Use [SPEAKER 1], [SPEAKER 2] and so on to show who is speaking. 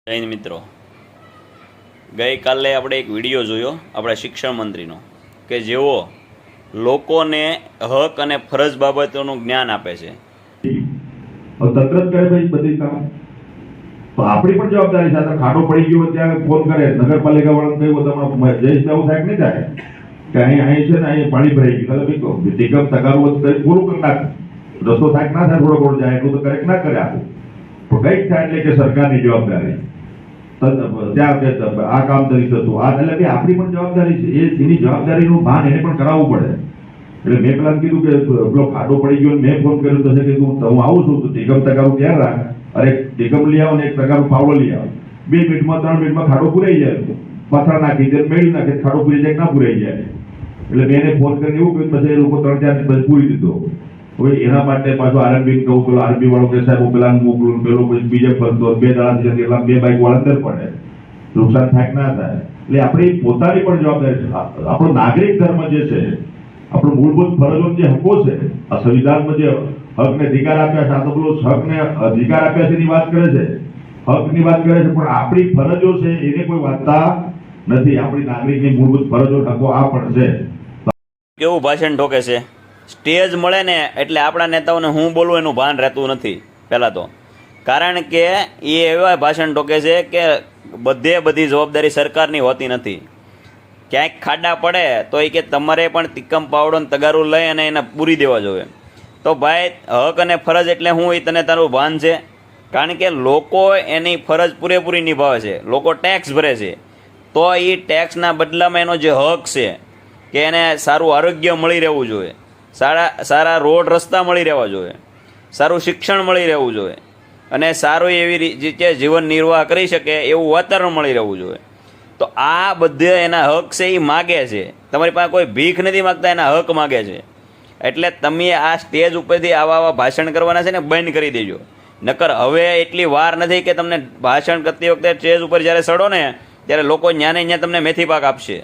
[SPEAKER 1] જૈન મિત્રો, ગઈકાલે આપણે એક વિડીયો જોયો આપણા શિક્ષણ મંત્રીનો કે જેઓ લોકોને હક અને ફરજ બાબતોનું જ્ઞાન આપે છે.
[SPEAKER 2] તંત્ર જ કરે ભાઈ બધી કામ, તો આપણી પણ જવાબદારી છે. ખાડો પડી ગયો ત્યાં ફોન કરે, નગરપાલિકા વાળાને કહ્યું તમે જઈશ એવું થાય નહીં થાય કે અહીં છે ને અહીં પાણી ભરાઈ ગયું, ભાઈ ટીકમ તગારું પૂરું કરી નાખ, રસ્તો થાય ના થાય, થોડો થોડો જાય એટલું તો કરેક્ટ ના કરે આપું તો કંઈક થાય એટલે કે સરકારની જવાબદારી ત્યાં આ કામ કરી શકતું આ એટલે કે આપણી પણ જવાબદારી છે. એની જવાબદારીનું ભાન એને પણ કરાવવું પડે. એટલે મેં પેલા કીધું કે પેલો ખાડો પડી ગયો, મેં ફોન કર્યો તો કે હું આવું છું તો ટીકમ તગારું ક્યાં રાખ, અરે ટીકમ લઈ આવો ને એક તગારું પાવડો લઈ આવો, 2 મિનિટમાં 3 મિનિટમાં ખાડો પૂરાઈ જાય, પથરા નાખી દે મેળવી નાખે, ખાડો પૂરી જાય ના પૂરાઈ જાય. એટલે મેં એને ફોન કરીને એવું કહ્યું, પછી એ લોકો 3-4 દિવસ પૂરી દીધો. હવે એના માટે પાછું આરએમબી કહું, પેલો આરએમબી વાળો કે સાહેબ પેલા મોકલું, પેલો પછી બીજે ફરતો 2 દાડા એટલા 2 બાઈક વાળા અંદર પડે, નુકસાન થાય ના થાય. એટલે આપણી પોતાની પણ જવાબદારી છે. આપણો નાગરિક ધર્મ જે છે, આપણો મૂળભૂત ફરજો જે હકો છે, આ સંવિધાનમાં જે હકને અધિકાર આપ્યા છે, આ તો પેલો હકને અધિકાર આપ્યા છે એની વાત કરે છે, હકની વાત કરે છે, પણ આપણી ફરજો છે એને કોઈ વાંચતા નથી. આપણી નાગરિકની મૂળભૂત ફરજો હકો આ પણ છે.
[SPEAKER 1] કેવું ભાષણ ઠોકે છે. સ્ટેજ મળે ને એટલે આપણા નેતાઓને હું બોલું એનું ભાન રહેતું નથી પહેલાં તો, કારણ કે એ એવા ભાષણ ઠોકે છે કે બધી જવાબદારી સરકારની હોતી નથી. ક્યાંક ખાડા પડે તો એ કે તમારે પણ તિક્કમ પાવડો ને તગારું લઈ અને એને પૂરી દેવા જોઈએ. તો ભાઈ હક અને ફરજ એટલે હું એ તને તારું ભાન છે? કારણ કે લોકો એની ફરજ પૂરેપૂરી નિભાવે છે, લોકો ટેક્સ ભરે છે, તો એ ટેક્સના બદલામાં એનો જે હક છે કે એને સારું આરોગ્ય મળી રહેવું જોઈએ, સારા રોડ રસ્તા મળી રહેવા જોઈએ, સારું શિક્ષણ મળી રહેવું જોઈએ, અને સારું એવી રીતે જીવન નિર્વાહ કરી શકે એવું વાતાવરણ મળી રહેવું જોઈએ. તો આ બધે એના હક છે એ માગે છે. તમારી પાસે કોઈ ભીખ નથી માગતા, એના હક માગે છે. એટલે તમે આ સ્ટેજ ઉપરથી આવા ભાષણ કરવાના છે ને બંધ કરી દેજો. નકર હવે એટલી વાર નથી કે તમને ભાષણ કરતી વખતે સ્ટેજ ઉપર જ્યારે ચડો ને ત્યારે લોકો ન્યાને ત્યાં તમને મેથી પાક આપશે.